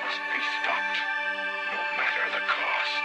must be stopped, no matter the cost.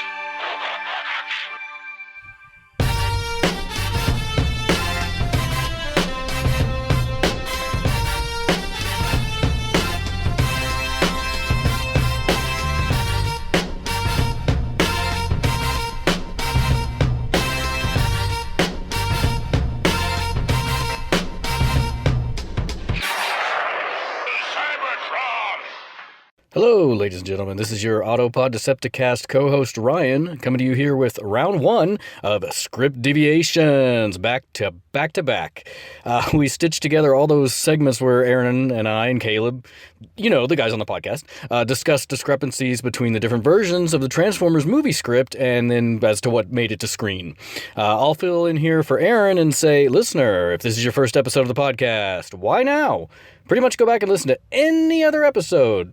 Hello, ladies and gentlemen. This is your Autopod Decpti-CAST co-host Ryan, coming to you here with round one of Script Deviations, back to back. We stitched together all those segments where Aaron and I and Caleb, you know, the guys on the podcast, discussed discrepancies between the different versions of the Transformers movie script and then as to what made it to screen. I'll fill in here for Aaron and say, listener, if this is your first episode of the podcast, why now? Pretty much go back and listen to any other episode.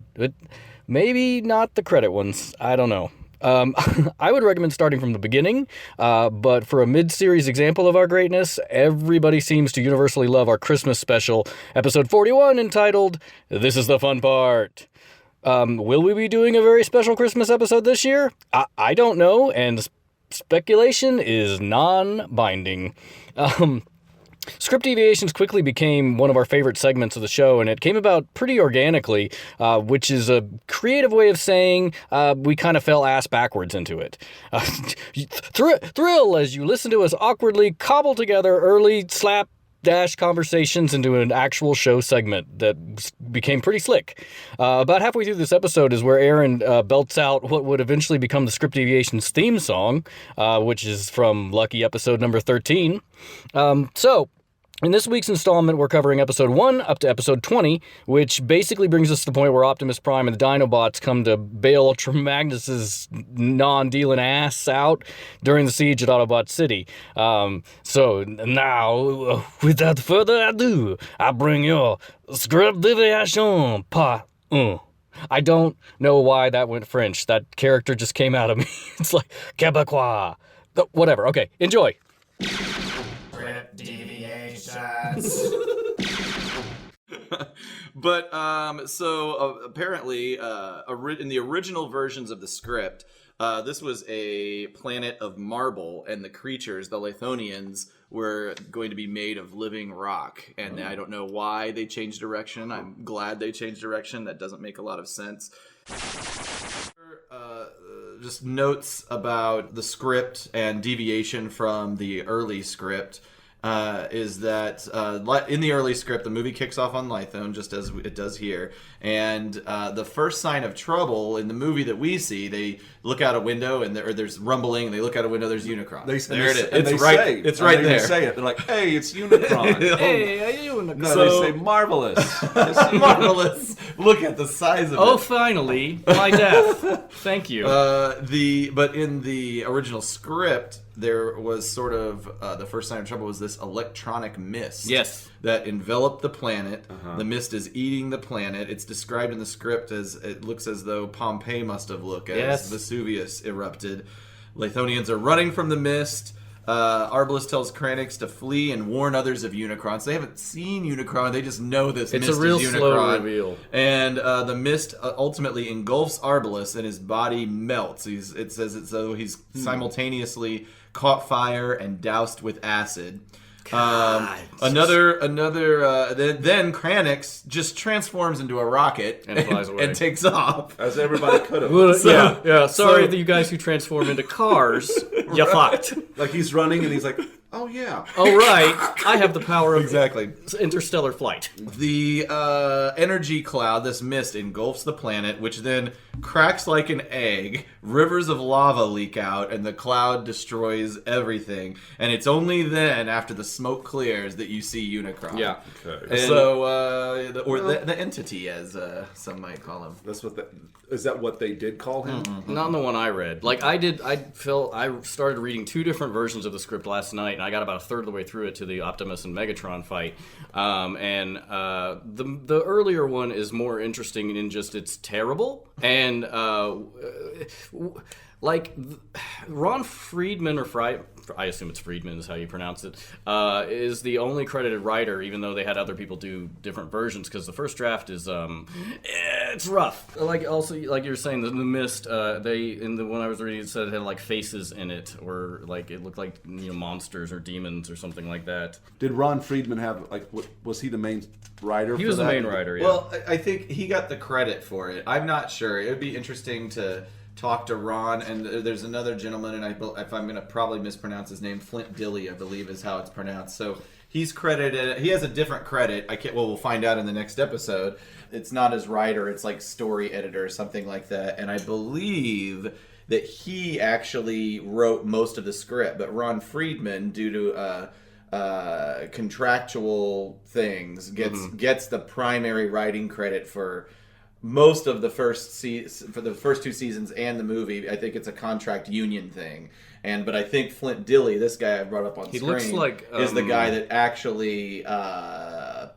Maybe not the credit ones. I don't know. I would recommend starting from the beginning, but for a mid-series example of our greatness, everybody seems to universally love our Christmas special, episode 41, entitled, This is the Fun Part. Will we be doing a very special Christmas episode this year? I don't know, and speculation is non-binding. Script Deviations quickly became one of our favorite segments of the show, and it came about pretty organically, which is a creative way of saying we kind of fell ass backwards into it. Thrill as you listen to us awkwardly cobble together early slapdash conversations into an actual show segment that became pretty slick. About halfway through this episode is where Aaron belts out what would eventually become the Script Deviations theme song, which is from lucky episode number 13. In this week's installment, we're covering episode 1 up to episode 20, which basically brings us to the point where Optimus Prime and the Dinobots come to bail Ultra Magnus's non-dealing ass out during the siege at Autobot City. So now, without further ado, I bring you Script Deviation Part 1. I don't know why that went French. That character just came out of me. It's like, Quebecois. Whatever. Okay, enjoy. But apparently in the original versions of the script, this was a planet of marble, and the creatures, the Lithonians, were going to be made of living rock. And I don't know why they changed direction. I'm glad they changed direction. That doesn't make a lot of sense. Just notes about the script and deviation from the early script. Is that in the early script, the movie kicks off on Lithon, just as it does here. And the first sign of trouble in the movie that we see, they look out a window and there's rumbling, and they look out a window, there's Unicron. There it is. It's right there. They say it. They're like, hey, it's Unicron. Hey, Unicron. No, they say marvelous. Marvelous. Look at the size of it. Oh, finally, my death. Thank you. But in the original script, there was sort of the first sign of trouble was this electronic mist. Yes. That enveloped the planet. The mist is eating the planet. It's described in the script as it looks as though Pompeii must have looked as Vesuvius erupted. Lithonians are running from the mist. Arbalest tells Kranix to flee and warn others of Unicron. So they haven't seen Unicron. They just know this mist is Unicron. It's a real slow reveal. And the mist ultimately engulfs Arbalest, and his body melts. It says it's though he's simultaneously caught fire and doused with acid. Then Kranix just transforms into a rocket and flies away and takes off, as everybody could have. Sorry, you guys who transform into cars, you fucked. Like he's running and he's like, oh yeah. Oh right, I have the power of exactly interstellar flight. The energy cloud, this mist, engulfs the planet, which then cracks like an egg. Rivers of lava leak out, and the cloud destroys everything. And it's only then, after the smoke clears, that you see Unicron. Yeah. Okay. So, the entity, as some might call him. Is that what they did call him? Mm-hmm. Not the one I read. Like I started reading two different versions of the script last night, and I got about a third of the way through it to the Optimus and Megatron fight. The earlier one is more interesting in just it's terrible, and like Ron Friedman I assume it's Friedman is how you pronounce it, is the only credited writer, even though they had other people do different versions, because the first draft is it's rough. Like also like you were saying, the Mist, they in the one I was reading, it said it had like faces in it, or like it looked like monsters or demons or something like that. Did Ron Friedman have was he the main writer? He was the main writer. Yeah. Well, I think he got the credit for it. I'm not sure. It would be interesting to talk to Ron, and there's another gentleman, and if I'm going to probably mispronounce his name, Flint Dilly, I believe is how it's pronounced. So he's credited. He has a different credit. We'll find out in the next episode. It's not as writer. It's like story editor or something like that. And I believe that he actually wrote most of the script, but Ron Friedman, due to contractual things, gets the primary writing credit for most of the first for the first 2 seasons and the movie. I think it's a contract union thing. But I think Flint Dilly, this guy I brought up on screen, looks like, is the guy that actually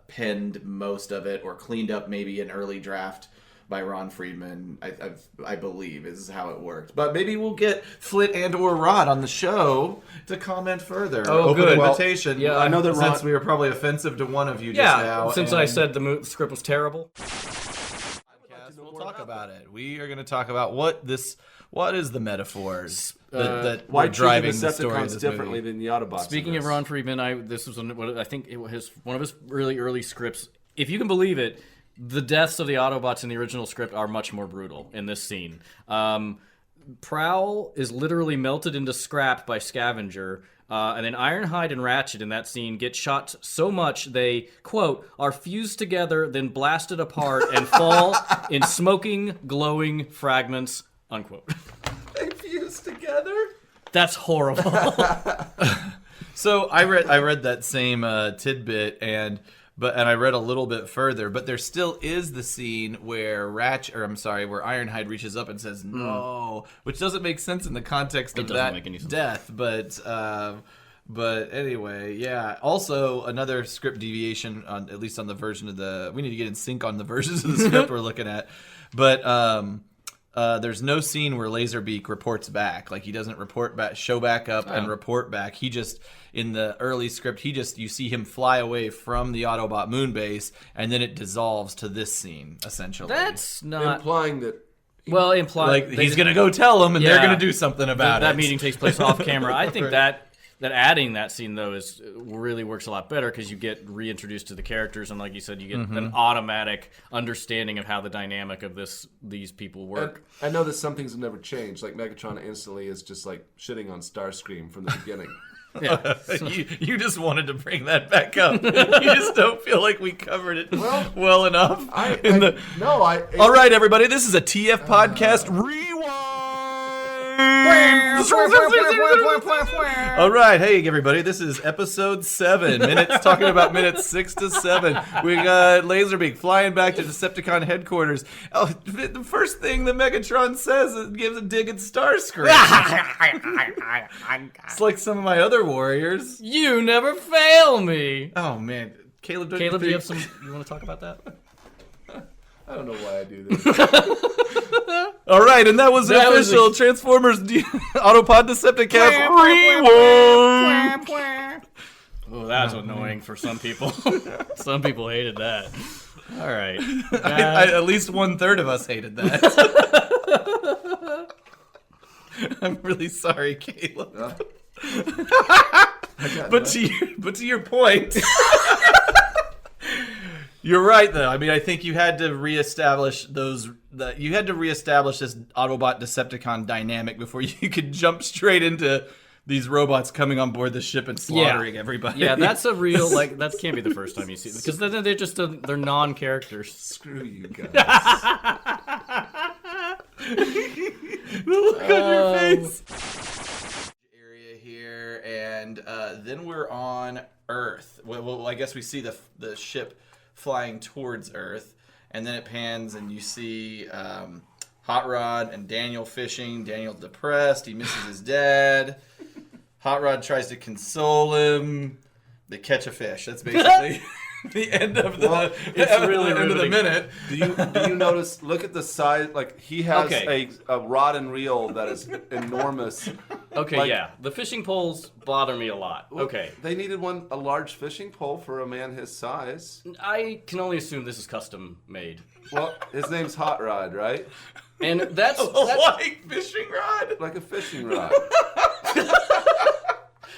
penned most of it, or cleaned up maybe an early draft by Ron Friedman. I believe is how it worked. But maybe we'll get Flint and or Rod on the show to comment further. Oh, Open good. invitation. Well, yeah, I know that Ron, since we were probably offensive to one of you just now. Since I said the script was terrible. We'll talk about it. We are going to talk about what is the metaphors that why were driving the the story of Decepticons this differently movie. than the Autobots? Speaking of Ron Friedman, this was I think it was one of his really early scripts. If you can believe it, the deaths of the Autobots in the original script are much more brutal in this scene. Prowl is literally melted into scrap by Scavenger. And then Ironhide and Ratchet in that scene get shot so much they, quote, are fused together, then blasted apart and fall in smoking, glowing fragments, unquote. They fused together? That's horrible. So I read that same tidbit and I read a little bit further, but there still is the scene where where Ironhide reaches up and says no, which doesn't make sense in the context of that death, but anyway, yeah. Also, another script deviation at least on the version of we need to get in sync on the versions of the script we're looking at, but there's no scene where Laserbeak reports back. Like, he doesn't show back up and report back. He just, in the early script, you see him fly away from the Autobot moon base, and then it dissolves to this scene, essentially. That's not... implying that... Like, he's going to go tell them, and they're going to do something about it. That meeting takes place off camera. I think that adding that scene, though, really works a lot better, because you get reintroduced to the characters, and like you said, you get an automatic understanding of how the dynamic of these people work. And I know that some things have never changed. Like, Megatron instantly is just like shitting on Starscream from the beginning. Yeah. You just wanted to bring that back up. You just don't feel like we covered it well enough. All right, everybody, this is a TF podcast rewind. All right, hey everybody, this is episode 7. Talking about minutes 6 to 7. We got Laserbeak flying back to Decepticon headquarters. Oh, the first thing that Megatron says is gives a dig at Starscream. It's like some of my other warriors. You never fail me. Oh man, Caleb, do you have you want to talk about that? I don't know why I do this. All right, and that was the official Transformers Autopod Decepti-CAST rewind. Oh, that's annoying for some people. Some people hated that. All right. At least 1/3 of us hated that. I'm really sorry, Caleb. But to your point. You're right, though. I mean, I think you had to reestablish this Autobot Decepticon dynamic before you could jump straight into these robots coming on board the ship and slaughtering everybody. Yeah, that's a real, that can't be the first time you see it, because then they're just they're non-characters. Screw you guys. The look on your face. Area here, and then we're on Earth. Well, I guess we see the ship flying towards Earth, and then it pans and you see Hotrod and Daniel fishing. Daniel's depressed. He misses his dad. Hotrod tries to console him. They catch a fish. That's basically the end of the really end of the minute. Do you notice? Look at the size. Like he has Okay. a rod and reel that is enormous. Okay, Like- yeah. The fishing poles bother me a lot. Okay. They needed a large fishing pole for a man his size. I can only assume this is custom made. Well, his name's Hotrod, right? And that's Like fishing rod. Like a fishing rod.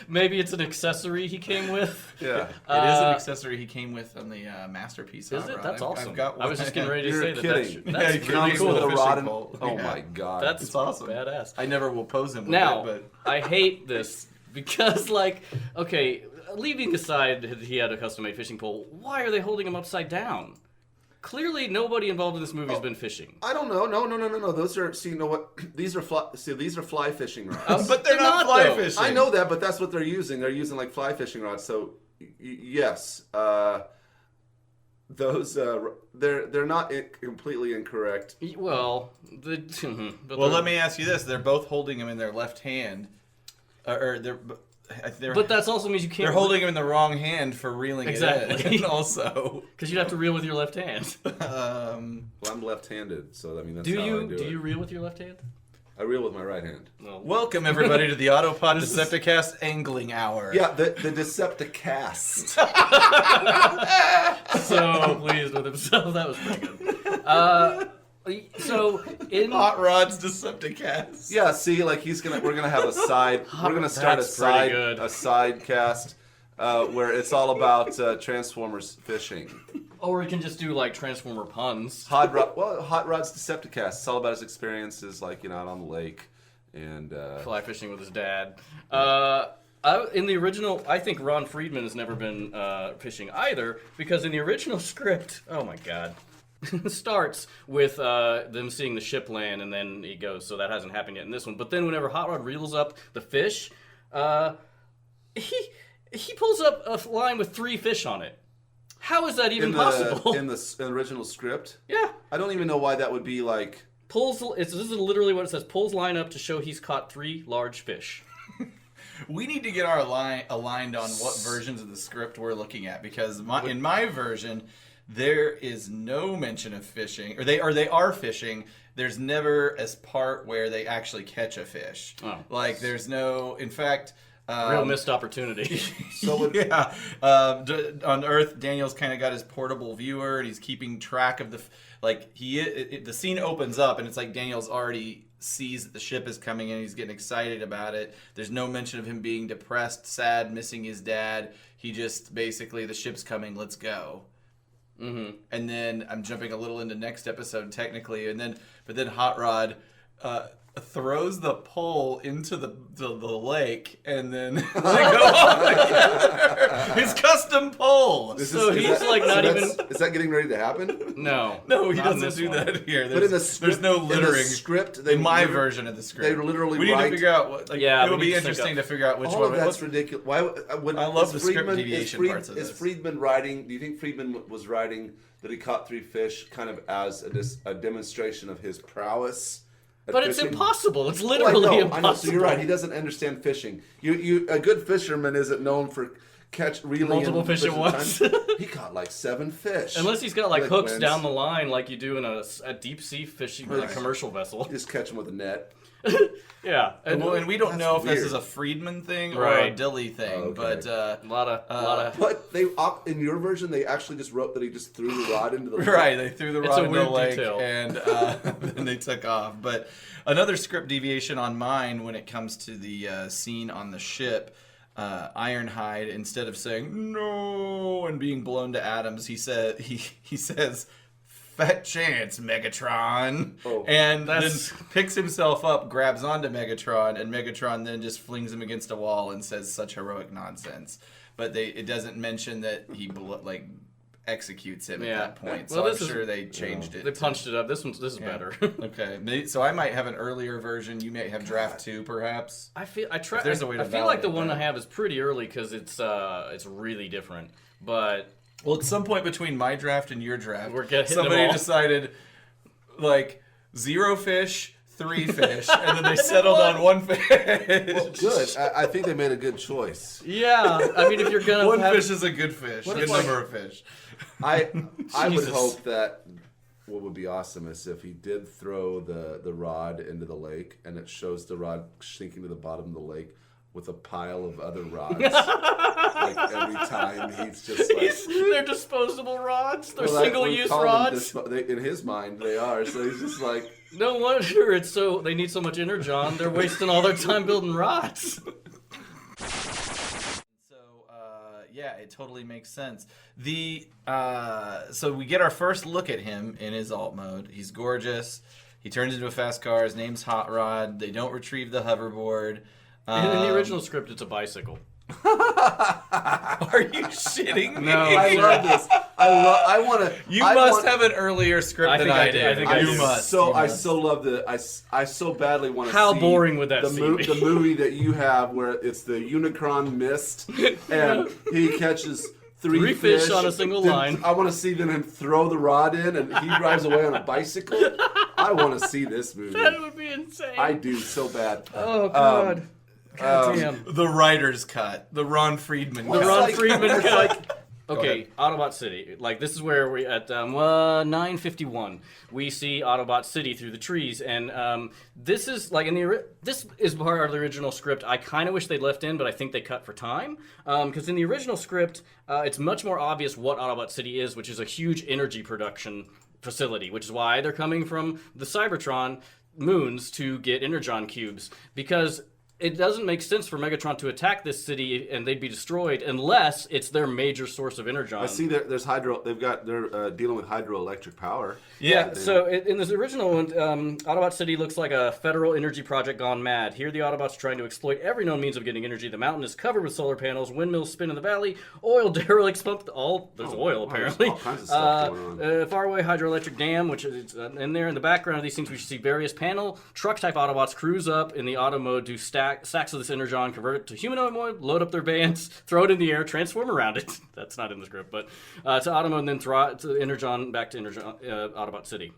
maybe it's an accessory he came with. Yeah. It is an accessory he came with on the Masterpiece. Is it? That's awesome. I've got one. I was just getting ready to You're say that. kidding. That's Yeah, really comes cool. with a fishing rod and pole. oh Yeah. my god. That's It's awesome. badass. I never will pose him with Now, it, I hate this because, like, okay, leaving aside that he had a custom-made fishing pole, why are they holding him upside down? Clearly, nobody involved in this movie has been fishing. I don't know. No. Those are you know what? These are fly fishing rods. but they're not fly though. fishing. I know that, but that's what they're using. They're using like fly fishing rods. So yes, those they're not completely incorrect. Well, Well, let me ask you this: they're both holding him in their left hand, or they're. But that also means you can't. They're holding him in the wrong hand for reeling it Exactly. in. Also, because you'd have to reel with your left hand. Well, I'm left-handed, so I mean that's Do how I you do do it. you reel with your left hand? I reel with my right hand. No. welcome everybody to the Autopod Decepti-CAST Angling Hour. Yeah, the Decpti-CAST. So pleased with himself. That was pretty good. So in Hot Rod's Decepti-CAST. Yeah, see, like we're gonna have a side. We're gonna start That's pretty good. a side cast where it's all about Transformers fishing. or we can just do like Transformer puns. Hot Rod's Decepti-CAST. It's all about his experiences, like out on the lake, and Fly fishing with his dad. In the original, I think Ron Friedman has never been fishing either, because in the original script, oh my god, starts with them seeing the ship land, and then he goes, so that hasn't happened yet in this one. But then whenever Hot Rod reels up the fish, he pulls up a line with 3 fish on it. How is that even possible? in the original script. Yeah. I don't even know why that would be like. This is literally what it says. Pulls line up to show he's caught 3 large fish. We need to get our aligned on what versions of the script we're looking at, because in my version, there is no mention of fishing, or they are fishing. There's never a part where they actually catch a fish. Oh. Like there's no. In fact, Real missed opportunity. So yeah, on Earth, Daniel's kind of got his portable viewer, and he's keeping track of the scene opens up, and it's like Daniel's already sees that the ship is coming in. He's getting excited about it. There's no mention of him being depressed, sad, missing his dad. He just basically, the ship's coming, let's go. Mm-hmm. And then I'm jumping a little into next episode technically, but then Hot Rod throws the pole into the lake, and then they go on. His custom pole. Is So he's like not even. Is that getting ready to happen? No. No, he not in doesn't this do one. that here. But in the There's script, no in littering. the script, In my version of the script, they literally we need write- to figure out what. Yeah, it would we be need to interesting think to figure out which All one. of that's ridiculous. Why? I love the script deviation parts of Is this. Friedman writing? Do you think Friedman was writing that he caught 3 fish, kind of as a demonstration of his prowess? at But it's fishing? impossible. It's Well, I literally know, impossible. I know. So you're right. He doesn't understand fishing. A good fisherman isn't known for reeling Multiple in fish at once. time. He caught like 7 fish. Unless he's got like Like hooks wins. down the line, like you do in a deep sea fishing commercial vessel. Just catch him with a net. Yeah, and And we don't That's know if this weird. is a Friedman thing or Right. a Dilly thing, Okay. but a lot of. But in your version, they actually just wrote that he just threw the rod into the lake. right, they threw the It's rod a into the weird lake detail. and then they took off. But another script deviation on mine when it comes to the scene on the ship, Ironhide, instead of saying no and being blown to atoms, he says. Fat chance, Megatron. Oh, and then that's- picks himself up, grabs onto Megatron, and Megatron then just flings him against a wall and says such heroic nonsense. But it doesn't mention that he executes him Yeah. at that point. Well, So this I'm is- sure they changed it. They punched it up. This is better. Okay, so I might have an earlier version. You may have draft 2, perhaps. I feel there's a way to I feel like the validate one that. I have is pretty early because it's really different. But Well, at some point between my draft and your draft, We're hitting them somebody all. decided, like, 0 fish, 3 fish, and then they settled on 1 fish. Well, good. I think they made a good choice. Yeah, I mean, if you're gonna 1 fish is a good fish. What Good if, like- number of fish. I would Jesus. hope that what would be awesome is if he did throw the rod into the lake, and it shows the rod sinking to the bottom of the lake with a pile of other rods. Like every time he's just like... They're disposable rods. They're Well, single-use rods. In his mind, they are. So he's just like... No wonder it's so. They need so much energon. They're wasting all their time building rods. So, yeah, it totally makes sense. So we get our first look at him in his alt mode. He's gorgeous. He turns into a fast car. His name's Hotrod. They don't retrieve the hoverboard. In the original script, it's a bicycle. Are you shitting me? No. I love this. I want to... You must have an earlier script I than think I I did. do. I think I you do. must. So You I must. so love the I so badly want to see How boring would that the, scene be? the movie that you have where it's the Unicron mist and he catches three fish on a single then line. I want to see then him throw the rod in and he drives away on a bicycle. I want to see this movie. That would be insane. I do so bad. Oh God. God damn. The writer's cut. The Ron Friedman The cut. Ron like- Friedman it's cut. like- Okay, Autobot City. Like, this is where we at 9:51. We see Autobot City through the trees, and this is like this is part of the original script. I kind of wish they'd left in, but I think they cut for time. Because in the original script, it's much more obvious what Autobot City is, which is a huge energy production facility, which is why they're coming from the Cybertron moons to get energon cubes, because it doesn't make sense for Megatron to attack this city and they'd be destroyed unless it's their major source of energon. I see there's hydro. They're dealing with hydroelectric power. Yeah, so in this original one, Autobot City looks like a federal energy project gone mad. Here the Autobots are trying to exploit every known means of getting energy. The mountain is covered with solar panels, windmills spin in the valley, oil derelicts pump, there's oil apparently. All kinds of stuff going on. Far away hydroelectric dam, which is in there. In the background of these things, we should see various panel truck-type Autobots cruise up in the auto mode, do sacks of this energon, convert it to humanoid mode, load up their vans, throw it in the air, transform around it. That's not in the script, but to auto mode and then throw it to energon back to Autobot City.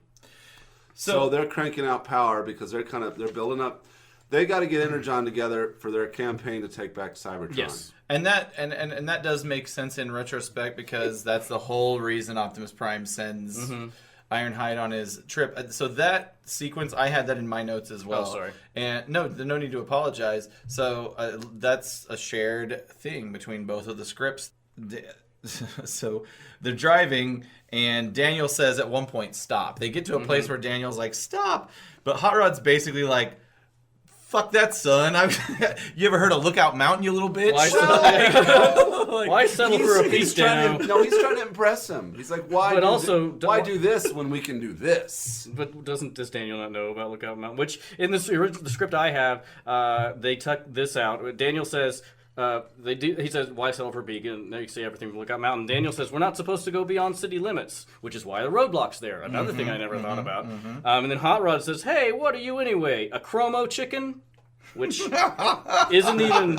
So they're cranking out power because they're building up. They got to get Energon together for their campaign to take back Cybertron. Yes. And that does make sense in retrospect because that's the whole reason Optimus Prime sends Ironhide on his trip. So that sequence, I had that in my notes as well. Oh, sorry. And no need to apologize. So that's a shared thing between both of the scripts. So they're driving, and Daniel says at one point, stop. They get to a place where Daniel's like, stop. But Hot Rod's basically like, fuck that, son. You ever heard of Lookout Mountain, you little bitch? Why settle for a piece down? He's trying to impress him. He's like, why do this when we can do this? But does Daniel not know about Lookout Mountain? Which, in the script I have, they tuck this out. Daniel says... He says, why settle for beacon? They say everything from Lookout Mountain. Daniel says, we're not supposed to go beyond city limits, which is why the roadblock's there. Another thing I never thought about. And then Hot Rod says, hey, what are you anyway? A Chromochicken? Which isn't even...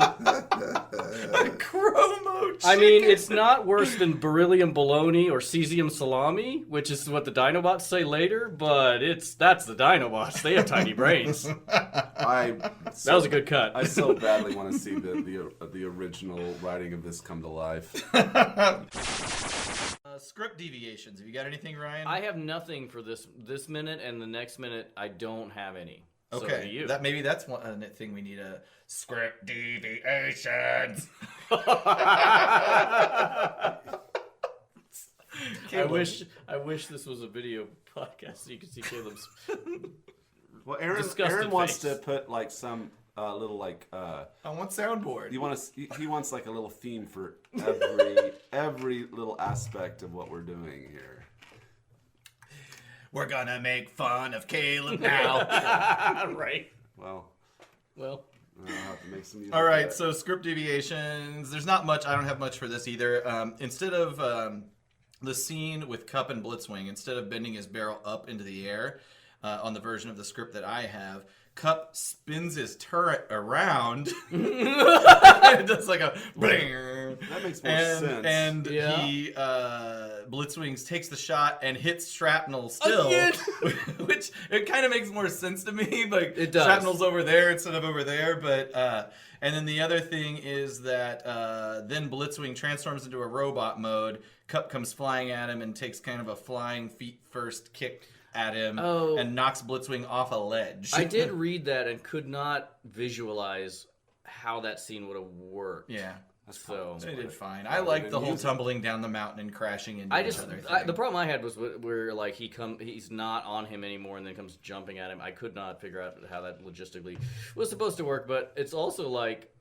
Chromochicken. I mean, it's not worse than beryllium bologna or cesium salami, which is what the Dinobots say later, but that's the Dinobots. They have tiny brains. That was a good cut. I so badly want to see the original writing of this come to life. Script deviations. Have you got anything, Ryan? I have nothing for this minute, and the next minute I don't have any. So Okay, do you. maybe that's one thing we need a script deviations. I wish this was a video podcast so you could see Caleb's. Well, Aaron Disgusted wants face. to put like some little like. I want soundboard. He wants like a little theme for every little aspect of what we're doing here. We're gonna make fun of Caleb now. Right. Well, Well. I'll have to make some music. All right, for that. so script deviations. There's not much. I don't have much for this either. Instead of the scene with Cup and Blitzwing, instead of bending his barrel up into the air, on the version of the script that I have, Cup spins his turret around. It does like a bling. That makes more sense. And he Blitzwings takes the shot and hits shrapnel still, which it kind of makes more sense to me. Like it does. Shrapnel's over there instead of over there. But and then the other thing is that then Blitzwing transforms into a robot mode. Cup comes flying at him and takes kind of a flying feet first kick at him and knocks Blitzwing off a ledge. I did read that and could not visualize how that scene would have worked. Yeah. So they did fine. I like the whole tumbling down the mountain and crashing into each other thing. The problem I had was where like he's not on him anymore and then comes jumping at him. I could not figure out how that logistically was supposed to work, but it's also like,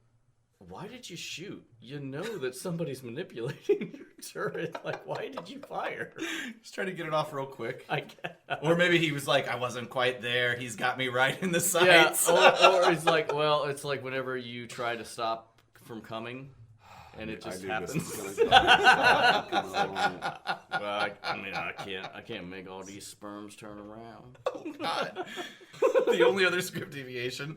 why did you shoot? You know that somebody's manipulating your turret. Like, why did you fire? Just trying to get it off real quick. I guess. Or maybe he was like, I wasn't quite there. He's got me right in the sights. Yeah, or it's like, well, it's like whenever you try to stop from coming, and it just happens. Well, I can't make all these sperms turn around. Oh, God. The only other script deviation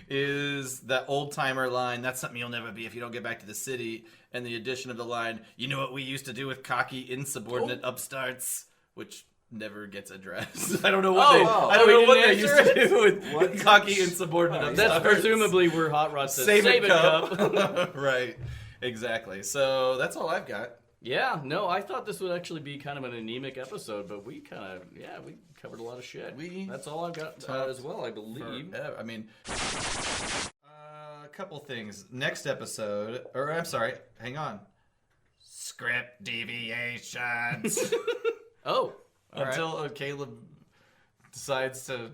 is that old-timer line, that's something you'll never be if you don't get back to the city, and the addition of the line, you know what we used to do with cocky, insubordinate upstarts, which never gets addressed. I don't know what they used to do with cocky, insubordinate upstarts. That's presumably where Hot Rod says, Save it, Cup. Right. Exactly. So that's all I've got. Yeah, no, I thought this would actually be kind of an anemic episode, but we covered a lot of shit. That's all I've got as well, I believe. I mean, a couple things. Next episode, or I'm sorry, hang on. Script deviations. Until Caleb decides to.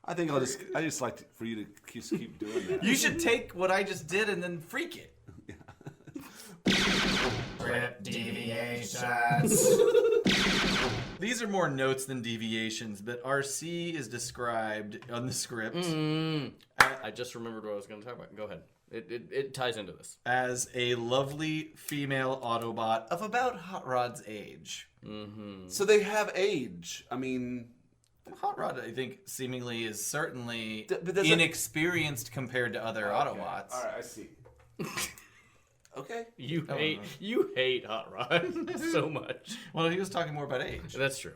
I think I just like for you to keep doing that. You should take what I just did and then freak it. Script deviations. These are more notes than deviations, but Arcee is described on the script. I just remembered what I was going to talk about. Go ahead. It ties into this. As a lovely female Autobot of about Hot Rod's age. Mm-hmm. So they have age. I mean, Hot Rod, I think, seemingly is certainly inexperienced compared to other Autobots. All right, I see. Okay. You hate Hot Rod so much. Well, he was talking more about age. That's true.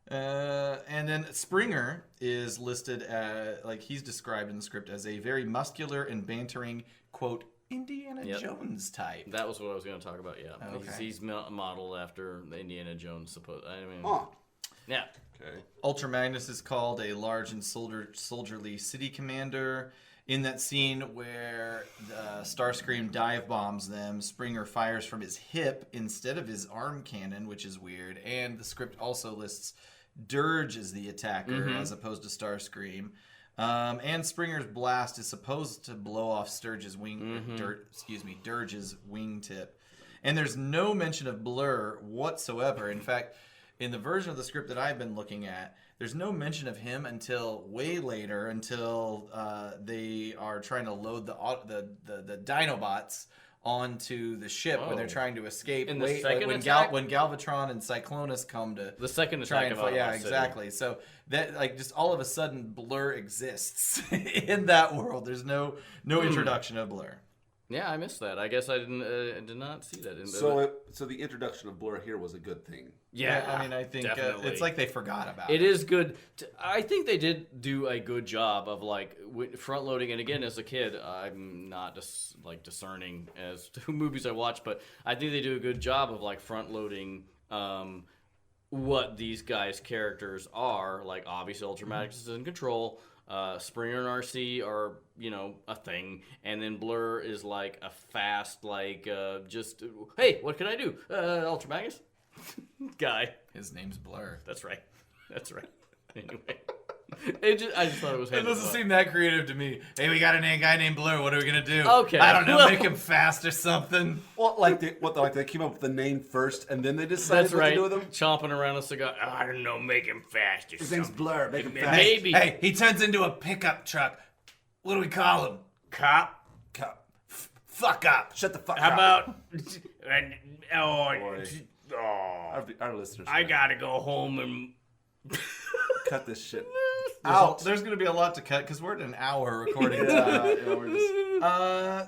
And then Springer is listed as, like, he's described in the script as a very muscular and bantering, quote, Indiana Jones type. That was what I was going to talk about, yeah. Okay. He's modeled after the Indiana Jones, yeah. Okay. Ultra Magnus is called a large and soldierly city commander. In that scene where Starscream dive bombs them, Springer fires from his hip instead of his arm cannon, which is weird. And the script also lists Dirge as the attacker as opposed to Starscream. And Springer's blast is supposed to blow off Dirge's wingtip. And there's no mention of Blur whatsoever. In fact, in the version of the script that I've been looking at, there's no mention of him until way later, until they are trying to load the Dinobots onto the ship when they're trying to escape. In the second attack? When Galvatron and Cyclonus come to the second attack of yeah, exactly. So that, like, just all of a sudden Blur exists in that world. There's no introduction of Blur. Yeah, I missed that. I guess I did not see that. So the introduction of Blur here was a good thing. Yeah, I mean, I think it's like they forgot about it. It is good. I think they did do a good job of like front loading. And again, as a kid, I'm not just like discerning as to movies I watch, but I think they do a good job of like front loading what these guys' characters are. Like obviously, Ultra Magnus is in control. Springer and Arcee are, a thing, and then Blur is like a fast, like, hey, what can I do? Ultra Magnus guy. His name's Blur. That's right. Anyway, I just thought it was. It doesn't seem that creative to me. Hey, we got a guy named Blur. What are we gonna do? Okay, I don't know. Make him fast or something. Well, they came up with the name first, and then they decided what to do with him. Chomping around a cigar. I don't know. Make him fast or His something. name's Blur. Make him fast. Maybe. Hey, he turns into a pickup truck. What do we call him? Cop. Fuck up. Shut the fuck up. How about? Our listeners. I gotta go home and Cut this shit. There's going to be a lot to cut because we're at an hour recording. We're just... I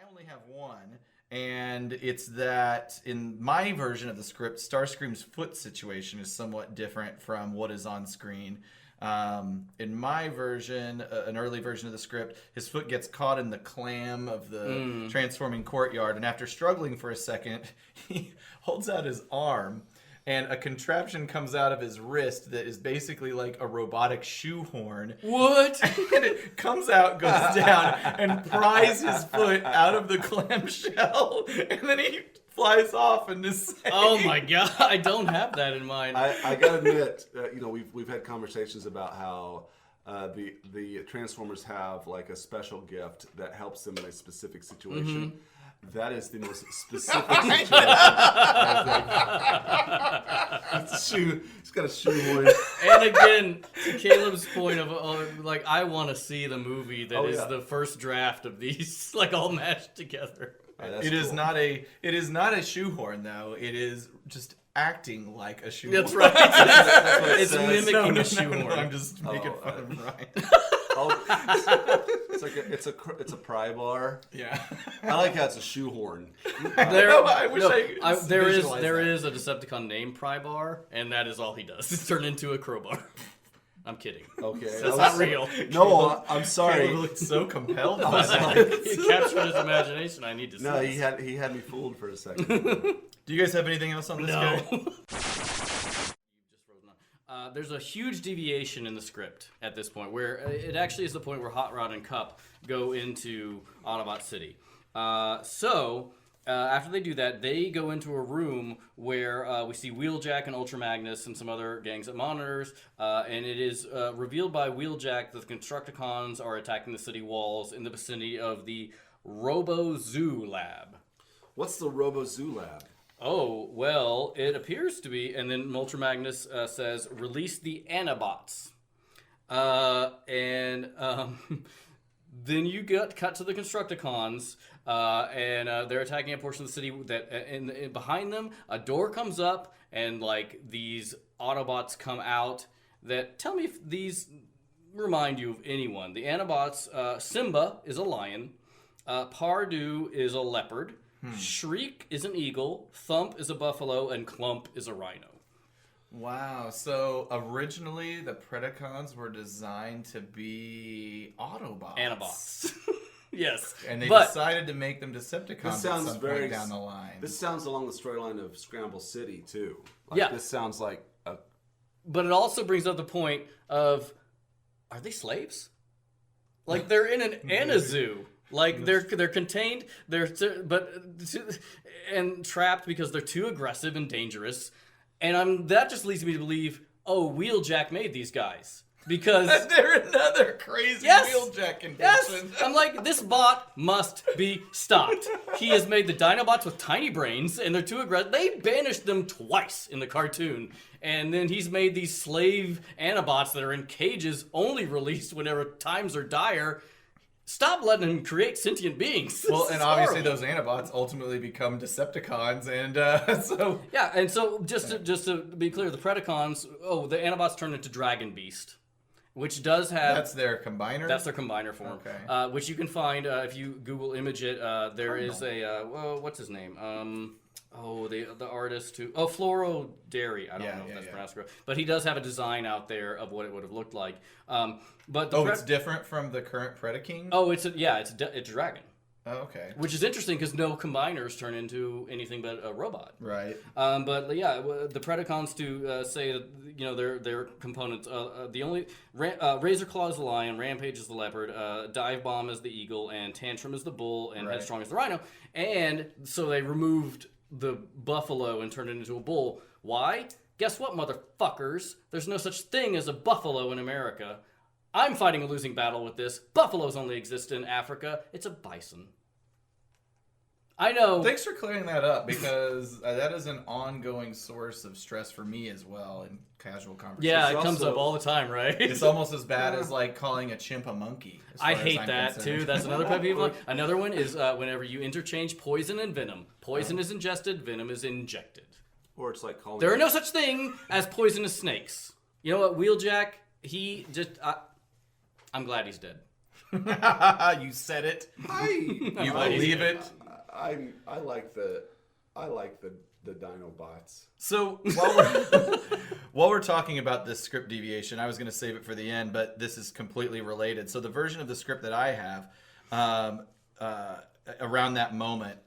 only have one, and it's that in my version of the script, Starscream's foot situation is somewhat different from what is on screen. In my version, an early version of the script, his foot gets caught in the clam of the transforming courtyard, and after struggling for a second, he holds out his arm, and a contraption comes out of his wrist that is basically like a robotic shoehorn. What? And it comes out, goes down, and pries his foot out of the clamshell, and then he flies off into space. Oh my god, I don't have that in mind. I gotta admit, we've had conversations about how the Transformers have like a special gift that helps them in a specific situation. That is the most specific situation. He's got a shoehorn. And again, to Caleb's point of like, I want to see the movie that is the first draft of these, like all mashed together. It is not a shoehorn though. It is just acting like a shoehorn. That's right. That's what it It's says. mimicking a shoehorn. No, I'm just making fun of Ryan. It's like it's a pry bar. Yeah. I like how it's a shoehorn. There is a Decepticon named Prybar, and that is all he does. It's turned into a crowbar. I'm kidding. Okay. That's not real. No, I'm sorry. He looked so compelled. I was like, He captured his imagination. I need to see no, this. he had me fooled for a second. Do you guys have anything else on this guy? There's a huge deviation in the script at this point, where it actually is the point where Hotrod and Cup go into Autobot City. After they do that, they go into a room where we see Wheeljack and Ultra Magnus and some other gangs of monitors, and it is revealed by Wheeljack that the Constructicons are attacking the city walls in the vicinity of the Robo-Zoo Lab. What's the Robo-Zoo Lab? Oh, well, it appears to be, and then Ultra Magnus says, release the Anabots. Then you get cut to the Constructicons, and they're attacking a portion of the city that, behind them, a door comes up, and like these Autobots come out that, tell me if these remind you of anyone. The Anabots, Simba is a lion, Pardu is a leopard, Shriek is an eagle, Thump is a buffalo, and Clump is a rhino. Wow, so originally the Predacons were designed to be Autobots. Anabots. Yes. And they decided to make them Decepticons This sounds at some very point down the line. This sounds along the storyline of Scramble City, too. Yeah. This sounds like a... But it also brings up the point of, are they slaves? Like, they're in an Anazoo. Like, they're contained, and trapped because they're too aggressive and dangerous. And that just leads me to believe, Wheeljack made these guys. Because they're another crazy Wheeljack invention. Yes! I'm like, this bot must be stopped. He has made the Dinobots with tiny brains, and they're too aggressive. They banished them twice in the cartoon. And then he's made these slave Anabots that are in cages, only released whenever times are dire. Stop letting him create sentient beings. Well, and obviously those Anabots ultimately become Decepticons, and so... Yeah, and so just to be clear, the Predacons, the Anabots turn into Dragon Beast, which does have... That's their combiner? That's their combiner form. Okay. Which you can find, if you Google image it, there is a... what's his name? The artist who... Floro Dairy. I don't know if that's pronounced correct. But he does have a design out there of what it would have looked like. But it's different from the current Predaking? Oh, it's a dragon. Oh, okay. Which is interesting because no combiners turn into anything but a robot. Right. But yeah, the Predacons to say that their components. The only Razor Claw is the lion, Rampage is the leopard, Dive Bomb is the eagle, and Tantrum is the bull, and Headstrong is the rhino. And so they removed the buffalo and turned it into a bull. Why? Guess what, motherfuckers? There's no such thing as a buffalo in America. I'm fighting a losing battle with this. Buffaloes only exist in Africa. It's a bison. I know. Thanks for clearing that up, because that is an ongoing source of stress for me as well in casual conversations. Yeah, it comes up all the time, right? It's almost as bad as like calling a chimp a monkey. I hate that too. That's another pet peeve. Another one is whenever you interchange poison and venom. Poison is ingested, venom is injected. Or it's like calling. There are no such thing as poisonous snakes. You know what, Wheeljack? He just. I'm glad he's dead. You said it. You believe it. I like the Dinobots. So while we're talking about this script deviation, I was going to save it for the end, but this is completely related. So the version of the script that I have around that moment,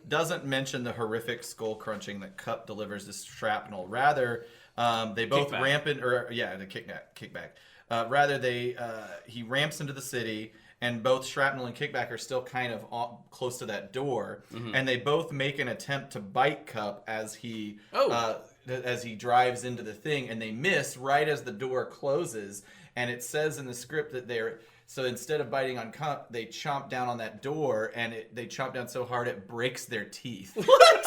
doesn't mention the horrific skull crunching that Cup delivers this shrapnel. Rather, they both ramp in, the kickback. Rather, he ramps into the city, and both Shrapnel and Kickback are still kind of close to that door, and they both make an attempt to bite Cup as he drives into the thing, and they miss right as the door closes. And it says in the script that so instead of biting on Cup, they chomp down on that door, and they chomp down so hard it breaks their teeth. What?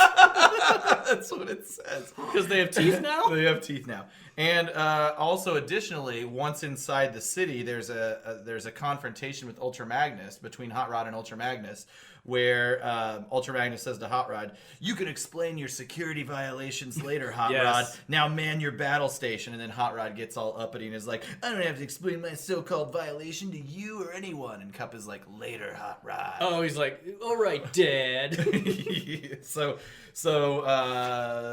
That's what it says. Because they have teeth now? They have teeth now. And also, additionally, once inside the city, there's a confrontation with Ultra Magnus, between Hot Rod and Ultra Magnus, where Ultra Magnus says to Hot Rod, "You can explain your security violations later, Hot Rod. Now man your battle station." And then Hot Rod gets all uppity and is like, "I don't have to explain my so-called violation to you or anyone." And Cup is like, "Later, Hot Rod." Oh, he's like, "All right, Dad." So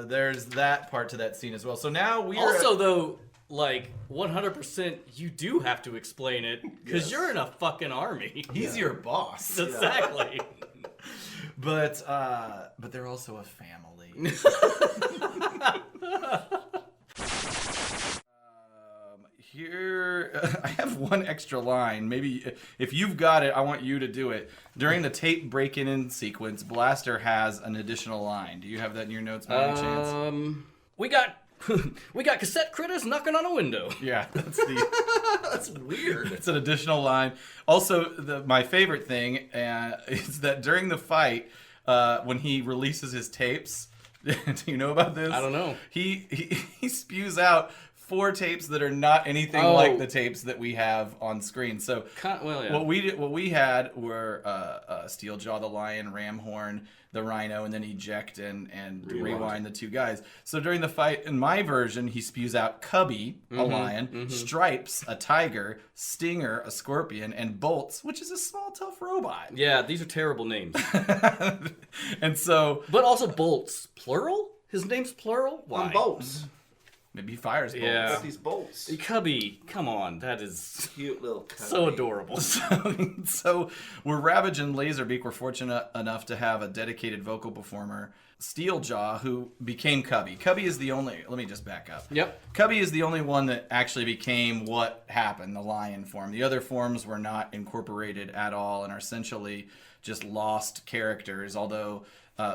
there's that part to that scene as well. So now we are... Also, though, like, 100%, you do have to explain it, because you're in a fucking army. He's your boss. Exactly. But they're also a family. Here, I have one extra line. Maybe if you've got it, I want you to do it. During the tape break-in sequence, Blaster has an additional line. Do you have that in your notes by any chance? We got cassette critters knocking on a window. Yeah, that's That's weird. It's an additional line. Also, my favorite thing is that during the fight, when he releases his tapes, do you know about this? I don't know. He spews out 4 tapes that are not anything like the tapes that we have on screen. So what we had were Steeljaw the Lion, Ramhorn the Rhino, and then Eject and Rewind the 2 guys. So during the fight, in my version, he spews out Cubby, a lion, Stripes, a tiger, Stinger, a scorpion, and Bolts, which is a small, tough robot. Yeah, these are terrible names. And so... But also Bolts. Plural? His name's plural? Why? On bolts. Maybe he fires bolts. Yeah. These bolts. Cubby, come on, that is Cute little Cubby. so adorable. So where Ravage and Laserbeak were fortunate enough to have a dedicated vocal performer, Steeljaw, who became Cubby. Cubby is the only... Let me just back up. Yep. Cubby is the only one that actually became what happened, the lion form. The other forms were not incorporated at all and are essentially just lost characters, although...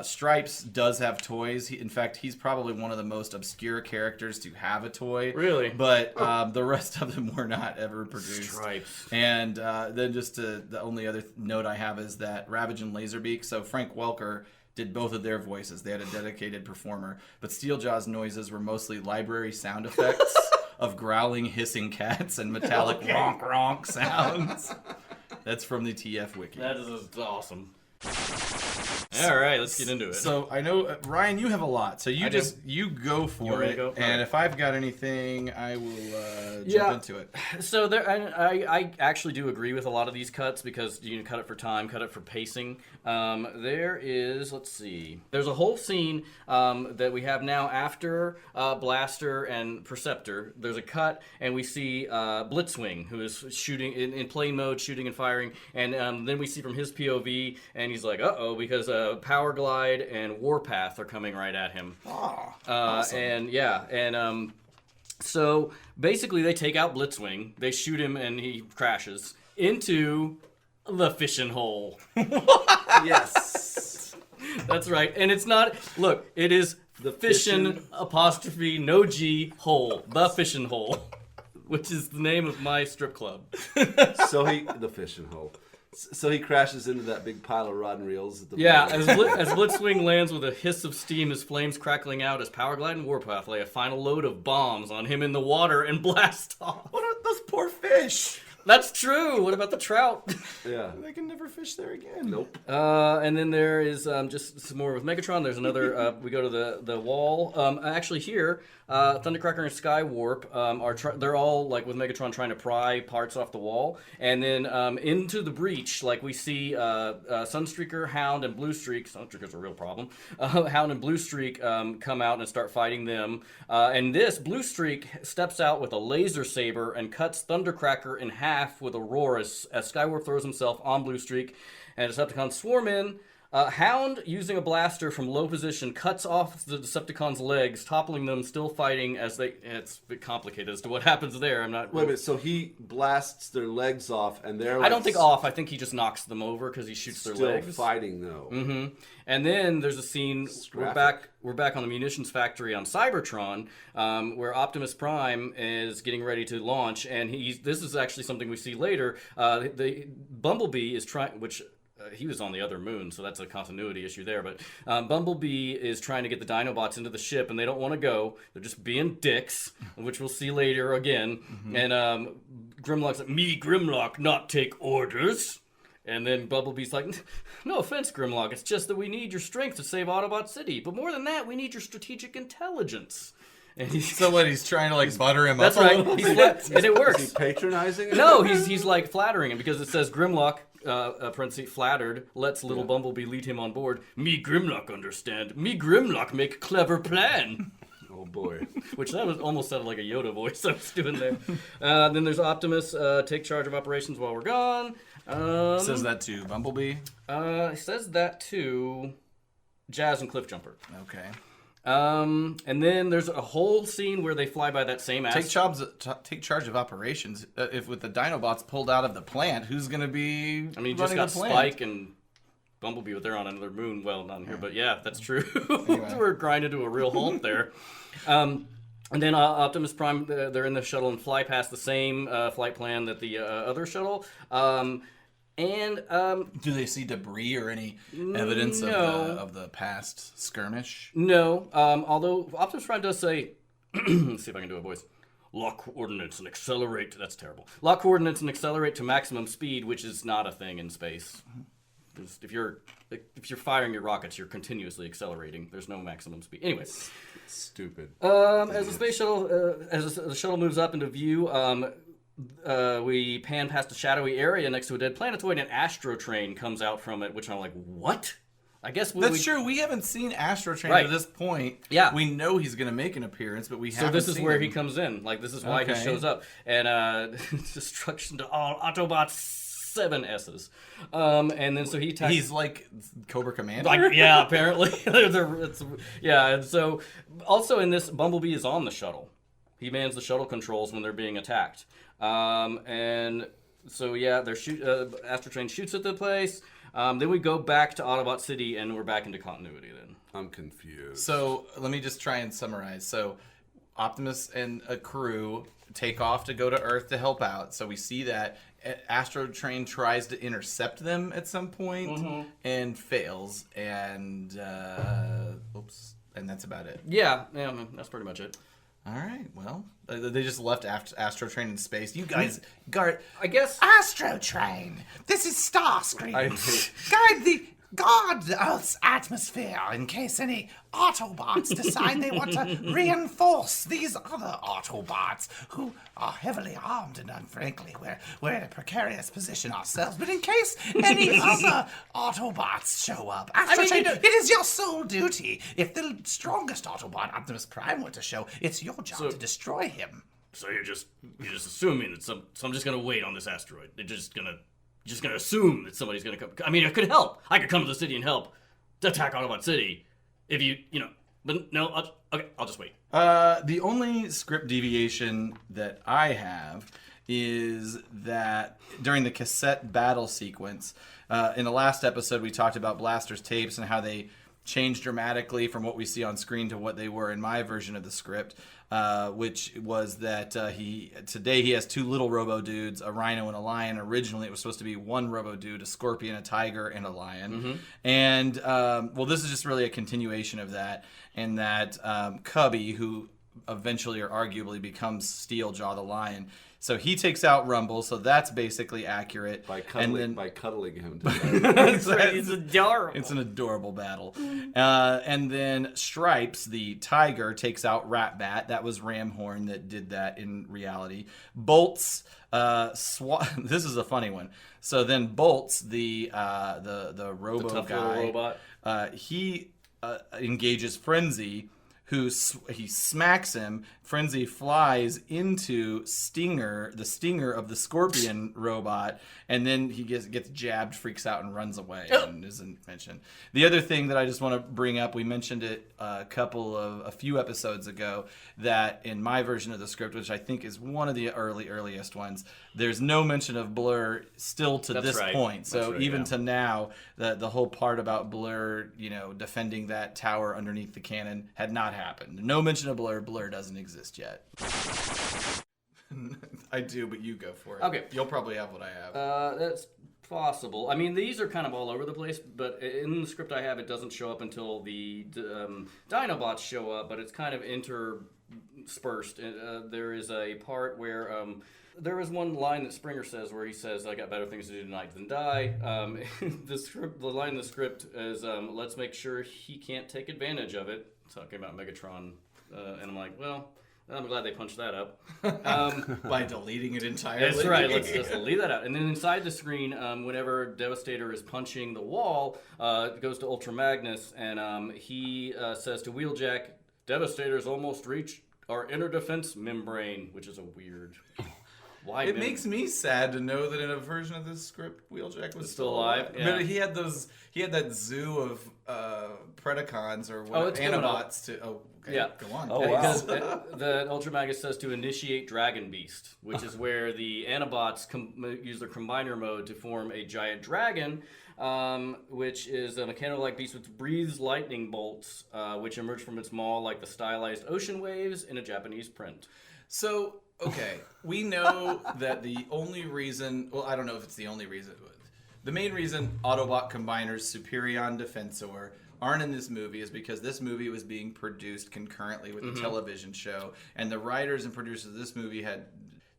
Stripes does have toys. In fact, he's probably one of the most obscure characters to have a toy. Really? But the rest of them were not ever produced. Stripes. And then the only other note I have is that Ravage and Laserbeak, so Frank Welker did both of their voices. They had a dedicated performer. But Steeljaw's noises were mostly library sound effects of growling, hissing cats and metallic ronk ronk sounds. That's from the TF Wiki. That is awesome. All right, let's get into it. So I know, Ryan, you have a lot. So you go for it. Go? And if I've got anything, I will jump into it. So I actually do agree with a lot of these cuts because you can cut it for time, cut it for pacing. There is, let's see, there's a whole scene that we have now after Blaster and Perceptor. There's a cut, and we see Blitzwing, who is shooting in plane mode, shooting and firing, and then we see from his POV, and he's like, uh-oh, because Power Glide and Warpath are coming right at him. Awesome. And so basically they take out Blitzwing, they shoot him, and he crashes into the fishing hole. Yes. That's right. And it's not, look, it is the fishing apostrophe no G hole, the fishing hole, which is the name of my strip club. The fishing hole. So he crashes into that big pile of rod and reels at the as Blitzwing lands with a hiss of steam, his flames crackling out as Power Glide and Warpath lay a final load of bombs on him in the water and blast off. What are those poor fish? That's true. What about the trout? Yeah. They can never never fish there again. Nope. And then there is just some more with Megatron. There's another. We go to the wall. Actually, here, Thundercracker and Skywarp they're all like with Megatron trying to pry parts off the wall, and then into the breach, like we see Sunstreaker, Hound, and Bluestreak. Sunstreaker's a real problem. Hound and Bluestreak come out and start fighting them. And this Bluestreak steps out with a laser saber and cuts Thundercracker in half with a roar as Skywarp throws himself on Bluestreak, and Decepticons swarm in. Hound, using a blaster from low position, cuts off the Decepticons' legs, toppling them, still fighting as they... It's a bit complicated as to what happens there. I'm not... Wait a minute, so he blasts their legs off, and they're... I don't think off. I think he just knocks them over because he shoots their legs. Still fighting, though. Mm-hmm. And then there's a scene... We're back on the munitions factory on Cybertron, where Optimus Prime is getting ready to launch, and this is actually something we see later. The Bumblebee is trying... which... he was on the other moon, so that's a continuity issue there. But Bumblebee is trying to get the Dinobots into the ship, and they don't want to go. They're just being dicks, which we'll see later again. Mm-hmm. And Grimlock's like, me, Grimlock, not take orders. And then Bumblebee's like, no offense, Grimlock. It's just that we need your strength to save Autobot City. But more than that, we need your strategic intelligence. And he's trying to like butter him that's up. That's right. And it works. Is he patronizing him? No, he's like flattering him because it says Grimlock, parenthesis, flattered, lets little Bumblebee lead him on board. Me Grimlock understand. Me Grimlock make clever plan. Oh boy. Which that was almost sounded like a Yoda voice I was doing there. Then there's Optimus, take charge of operations while we're gone. Says that to Bumblebee? It says that to Jazz and Cliffjumper. Okay. And then there's a whole scene where they fly by that same take charge of operations. If with the Dinobots pulled out of the plant, who's going to be? I mean, you just got Spike and Bumblebee, but they're on another moon. Well, not here, but yeah, that's true. Anyway. We're grinding to a real halt there. And then Optimus Prime, they're in the shuttle and fly past the same flight plan that the other shuttle. And do they see debris or any evidence of the past skirmish? No. Although Optimus Prime does say, let's see if I can do a voice. Lock coordinates and accelerate. That's terrible. Lock coordinates and accelerate to maximum speed, which is not a thing in space. If you're firing your rockets, you're continuously accelerating. There's no maximum speed. Anyways, stupid. As the space shuttle, as the shuttle moves up into view. We pan past a shadowy area next to a dead planetoid, and Astro Train comes out from it, which I'm like, what? I guess that's true. We haven't seen Astro Train to this point. Yeah, we know he's going to make an appearance, but we haven't. So this is where him. He comes in. Like this is why he shows up, and destruction to all Autobots. 7 S's. And then so he's like Cobra Commander. Like, yeah, apparently. And so also in this, Bumblebee is on the shuttle. He mans the shuttle controls when they're being attacked. And so, yeah, Astro Train shoots at the place. Then we go back to Autobot City, and we're back into continuity then. I'm confused. So, let me just try and summarize. So, Optimus and a crew take off to go to Earth to help out. So, we see that Astro Train tries to intercept them at some point and fails. And, and that's about it. Yeah, that's pretty much it. All right, well, they just left Astro Train in space. You guys, I guess... Astro Train, this is Starscream. Guard Earth's atmosphere in case any Autobots decide they want to reinforce these other Autobots who are heavily armed and frankly, we're in a precarious position ourselves. But in case any other Autobots show up, Astro Train, it is your sole duty. If the strongest Autobot, Optimus Prime, were to show, it's your job to destroy him. So you're just assuming that so I'm just gonna wait on this asteroid. They're just gonna assume that somebody's gonna come. I mean, it could help. I could come to the city and help to attack Autobot City if but no, I'll just wait. The only script deviation that I have is that during the cassette battle sequence, in the last episode we talked about Blaster's tapes and how they changed dramatically from what we see on screen to what they were in my version of the script, which was that today he has 2 little robo dudes, a rhino and a lion. Originally it was supposed to be 1 robo dude, a scorpion, a tiger, and a lion. And this is just really a continuation of that, and that Cubby, who eventually or arguably becomes Steeljaw the lion, So he takes out Rumble, so that's basically accurate. By and cuddling him. That's right. He's adorable. It's an adorable battle. And then Stripes, the tiger, takes out Ratbat. That was Ramhorn that did that in reality. Bolts, this is a funny one. So then Bolts, the robo tough guy, little robot. He engages Frenzy, he smacks him. Frenzy flies into Stinger, the stinger of the Scorpion robot, and then he gets jabbed, freaks out, and runs away and isn't mentioned. The other thing that I just want to bring up, we mentioned it a few episodes ago, that in my version of the script, which I think is one of the earliest ones, there's no mention of Blur still to this point. So even to now, the whole part about Blur, defending that tower underneath the cannon had not happened. No mention of Blur. Blur doesn't exist yet. I do, but you go for it. Okay. You'll probably have what I have. That's possible. I mean, these are kind of all over the place, but in the script I have, it doesn't show up until the Dinobots show up, but it's kind of interspersed. There is a part where there is one line that Springer says where he says, "I got better things to do tonight than die." The line in the script is, "Let's make sure he can't take advantage of it." Talking about Megatron, and I'm like, well, I'm glad they punched that up. By deleting it entirely. That's right. Let's just leave that out. And then inside the screen, whenever Devastator is punching the wall, it goes to Ultra Magnus, and he says to Wheeljack, "Devastator's almost reached our inner defense membrane," which is a weird. Why? It makes me sad to know that in a version of this script, Wheeljack was still alive. Yeah. But he had that zoo of Predacons or Autobots to. Oh, okay. Yeah. Go on. Oh, wow. Because the Ultra Magus says to initiate Dragon Beast, which is where the Anabots use their combiner mode to form a giant dragon, which is a mechano-like beast which breathes lightning bolts, which emerge from its maw like the stylized ocean waves in a Japanese print. So, okay, we know that the only reason, well, I don't know if it's the only reason, the main reason Autobot Combiners Superion Defensor aren't in this movie is because this movie was being produced concurrently with the television show, and the writers and producers of this movie they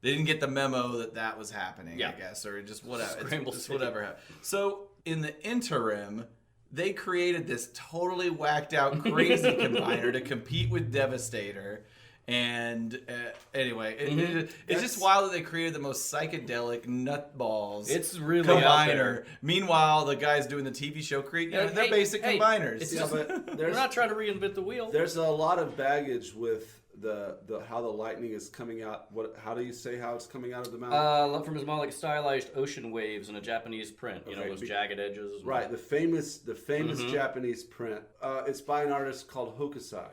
didn't get the memo that was happening, I guess, or just whatever. It's whatever happened. So, in the interim, they created this totally whacked out, crazy combiner to compete with Devastator. And anyway, it's just wild that they created the most psychedelic nutballs. It's really combiner. out there. Meanwhile, the guys doing the TV show create they're basic combiners. It's just, they're not trying to reinvent the wheel. There's a lot of baggage with the how the lightning is coming out. How do you say how it's coming out of the mountain? From his mouth, like stylized ocean waves in a Japanese print. You know, those jagged edges. Right, the famous Japanese print. It's by an artist called Hokusai.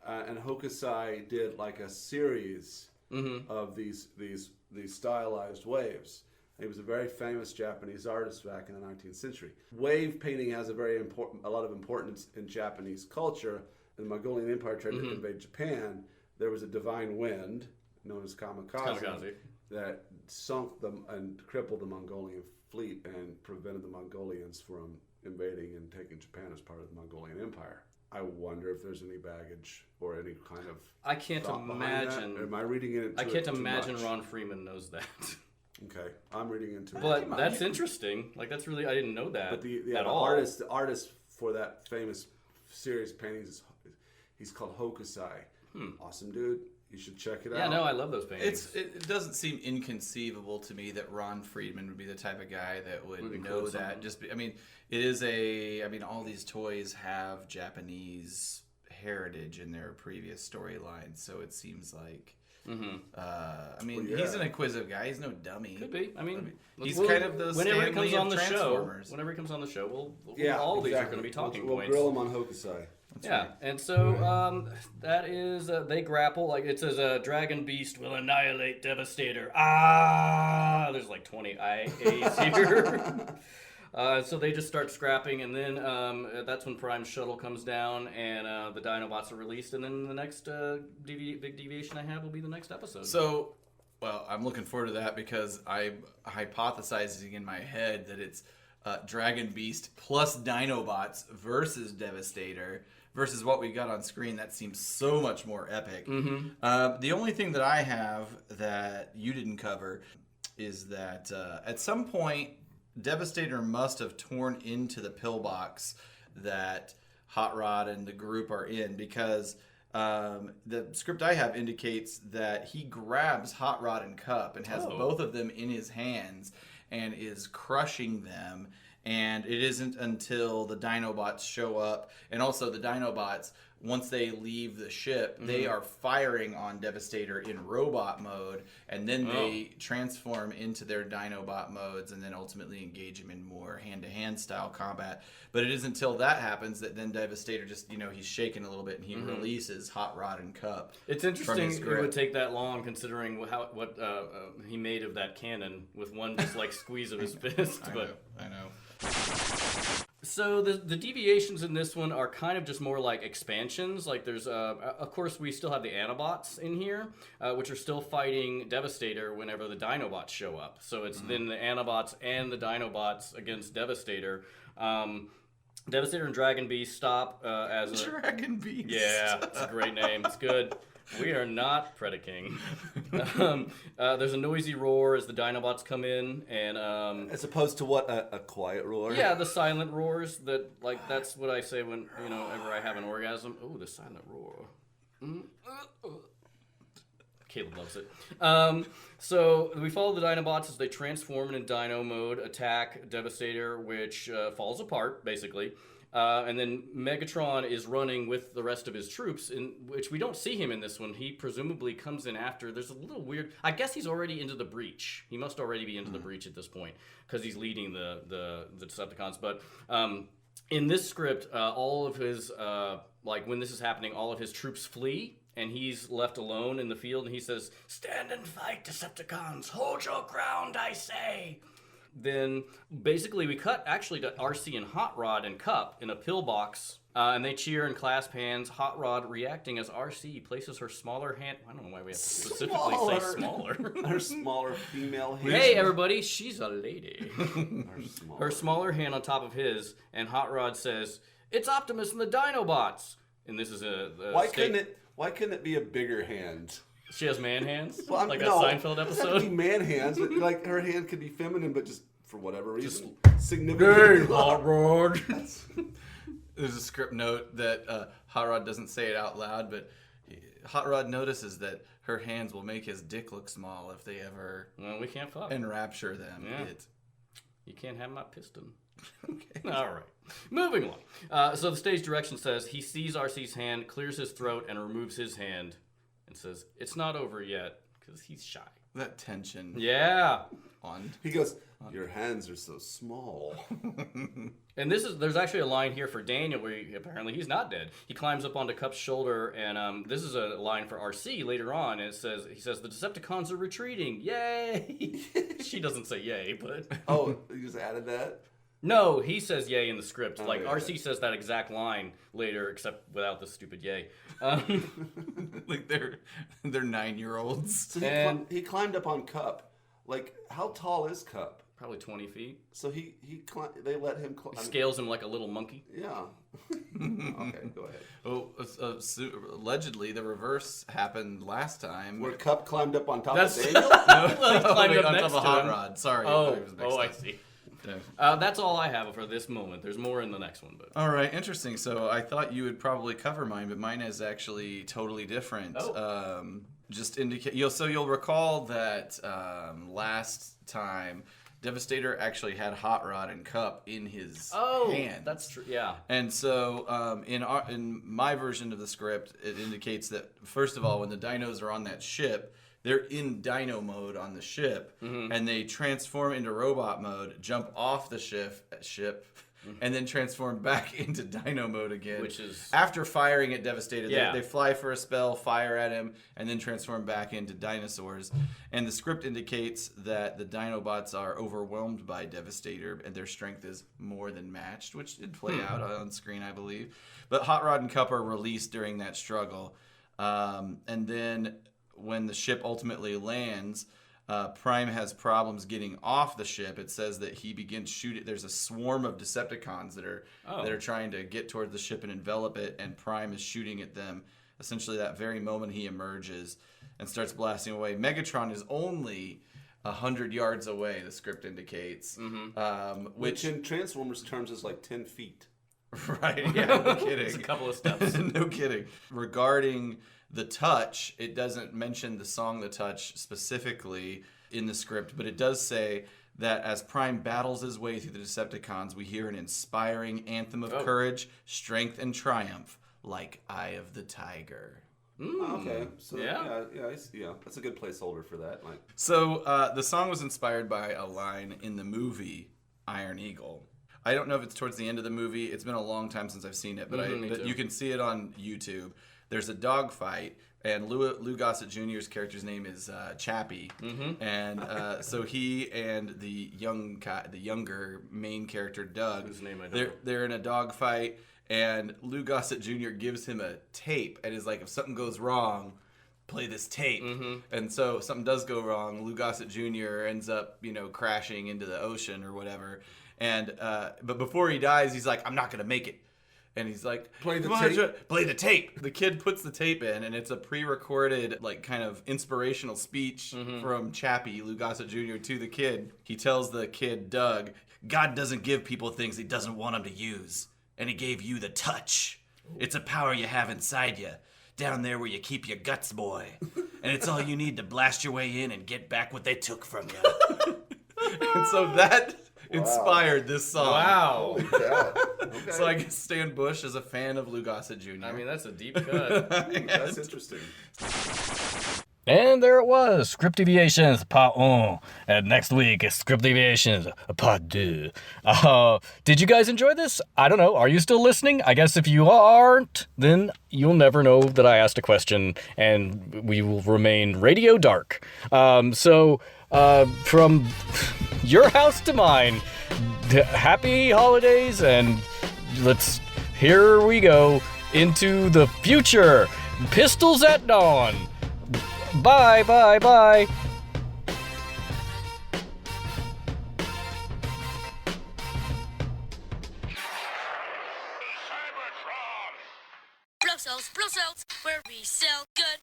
And Hokusai did like a series of these stylized waves. He was a very famous Japanese artist back in the 19th century. Wave painting has a lot of importance in Japanese culture. The Mongolian Empire tried to invade Japan. There was a divine wind known as kamikaze that sunk them and crippled the Mongolian fleet and prevented the Mongolians from invading and taking Japan as part of the Mongolian Empire. I wonder if there's any baggage or any kind of. I can't imagine. Am I reading it? I can't imagine Ron Freeman knows that. Okay, I'm reading into it. But that's interesting. Like that's really I didn't know that. But the artist for that famous series paintings, he's called Hokusai. Awesome dude. You should check it out. Yeah, no, I love those paintings. It doesn't seem inconceivable to me that Ron Friedman would be the type of guy that would know that. All these toys have Japanese heritage in their previous storylines, so it seems like. He's an inquisitive guy. He's no dummy. Could be. He's kind of the whenever he comes on the Transformers. show. Whenever he comes on the show, these are going to be talking points. We'll grill him on Hokusai. That's right. And so that is they grapple like it says Dragon Beast will annihilate Devastator. There's like 20 IAs here. So they just start scrapping, and then that's when Prime's shuttle comes down, and the Dinobots are released, and then the next big deviation I have will be the next episode. So, well, I'm looking forward to that because I'm hypothesizing in my head that it's Dragon Beast plus Dinobots versus Devastator versus what we got on screen, that seems so much more epic. The only thing that I have that you didn't cover is that at some point, Devastator must have torn into the pillbox that Hotrod and the group are in, because the script I have indicates that he grabs Hotrod and Cup and has both of them in his hands and is crushing them. And it isn't until the Dinobots show up, and also the Dinobots, once they leave the ship, they are firing on Devastator in robot mode, and then they transform into their Dinobot modes, and then ultimately engage him in more hand-to-hand style combat. But it isn't until that happens that then Devastator just, he's shaking a little bit, and he releases Hotrod and Cup. It's interesting it would take that long, considering what he made of that cannon with one just like squeeze of his fist. I know. So the deviations in this one are kind of just more like expansions. Like there's, of course, we still have the Anobots in here, which are still fighting Devastator whenever the Dinobots show up. So it's then the Anobots and the Dinobots against Devastator. Devastator and Dragon Beast stop as a... Dragon Beast. Yeah, it's a great name. It's good. We are not Predaking. There's a noisy roar as the Dinobots come in, and as opposed to what, a quiet roar? Yeah, the silent roars. That's what I say when whenever I have an orgasm. Oh, the silent roar. Caleb loves it. So we follow the Dinobots as they transform in Dino mode, attack Devastator, which falls apart basically. And then Megatron is running with the rest of his troops, in which we don't see him in this one. He presumably comes in after. There's a little weird... I guess he's already into the breach. He must already be into the breach at this point, because he's leading the Decepticons. But in this script, all of his... when this is happening, all of his troops flee, and he's left alone in the field, and he says, "Stand and fight, Decepticons! Hold your ground, I say!" Then basically we cut actually to Arcee and Hotrod and Cup in a pillbox, and they cheer and clasp hands. Hotrod reacting as Arcee places her smaller hand... I don't know why we have to specifically say smaller. Her smaller female hand. Hey everybody, she's a lady. Her smaller hand on top of his, and Hotrod says, "It's Optimus and the Dinobots!" And this is Why couldn't it be a bigger hand? She has man hands? Well, that Seinfeld It episode? doesn't be man hands, but like her hand could be feminine, but just for whatever reason, significantly. Hey, Hot Rod! There's a script note that Hotrod doesn't say it out loud, but Hotrod notices that her hands will make his dick look small if they ever Well, we can't fuck. enrapture them. Yeah. You can't have my piston. Okay. All right. Moving along. So the stage direction says he sees Arcee's hand, clears his throat, and removes his hand, and says, "It's not over yet," because he's shy. That tension. Yeah. He goes, "Your hands are so small." And there's actually a line here for Daniel where apparently he's not dead. He climbs up onto Cup's shoulder, and this is a line for Arcee later on. And he says, "The Decepticons are retreating. Yay!" She doesn't say yay, but... Oh, you just added that? No, he says yay in the script. Oh, like, yeah. Arcee says that exact line later, except without the stupid yay. Like they're 9-year-olds. So he climbed up on Cup. Like, how tall is Cup? Probably 20 feet. So they let him climb. He scales him like a little monkey. Yeah. Okay, go ahead. Oh, allegedly the reverse happened last time. Where Cup climbed up on top That's- of Daniel? Well, he climbed up on next top of to him. Hotrod. Sorry. I see. Yeah. That's all I have for this moment. There's more in the next one, but All right, interesting. So I thought you would probably cover mine, but mine is actually totally different. Oh. Just indicate. You'll recall that last time Devastator actually had Hotrod and Cup in his hand. That's true. Yeah. And so in my version of the script, it indicates that first of all, when the dinos are on that ship, they're in dino mode on the ship, and they transform into robot mode, jump off the ship, and then transform back into dino mode again. Which is... After firing at Devastator, Yeah. they fly for a spell, fire at him, and then transform back into dinosaurs. And the script indicates that the Dinobots are overwhelmed by Devastator, and their strength is more than matched, which did play out on screen, I believe. But Hotrod and Cup are released during that struggle. And then when the ship ultimately lands, Prime has problems getting off the ship. It says that he begins shooting. There's a swarm of Decepticons that are trying to get toward the ship and envelop it, and Prime is shooting at them. Essentially, that very moment he emerges and starts blasting away. Megatron is only 100 yards away, the script indicates. Which in Transformers terms is like 10 feet. Right, yeah, no kidding. It's a couple of steps. No kidding. Regarding The Touch, it doesn't mention the song The Touch specifically in the script, but it does say that as Prime battles his way through the Decepticons, we hear an inspiring anthem of courage, strength, and triumph, like Eye of the Tiger. Okay, so yeah, that's a good placeholder for that. So the song was inspired by a line in the movie Iron Eagle. I don't know if it's towards the end of the movie. It's been a long time since I've seen it, but you can see it on YouTube. There's a dog fight, and Lou Gossett Jr.'s character's name is Chappie, and so he and the younger main character Doug, whose name I don't know. They're in a dog fight. And Lou Gossett Jr. gives him a tape and is like, if something goes wrong, play this tape. And so if something does go wrong, Lou Gossett Jr. ends up, crashing into the ocean or whatever. And but before he dies, he's like, I'm not gonna make it. And he's like, play the tape. Play the tape. The kid puts the tape in, and it's a pre-recorded, kind of inspirational speech from Chappie, Lou Gossett Jr. to the kid. He tells the kid, Doug, God doesn't give people things he doesn't want them to use. And he gave you the touch. It's a power you have inside you, down there where you keep your guts, boy. And it's all you need to blast your way in and get back what they took from you. And so that inspired this song. Wow. Holy cow. Okay. So I guess Stan Bush is a fan of Lou Gossett Jr. I mean, that's a deep cut. That's interesting. And there it was, Script Deviations Part 1. And next week, Script Deviations Part 2. Did you guys enjoy this? I don't know. Are you still listening? I guess if you aren't, then you'll never know that I asked a question, and we will remain radio dark. So from your house to mine, happy holidays, and here we go into the future. Pistols at dawn. Bye, bye, bye. Blow cells, where we sell good.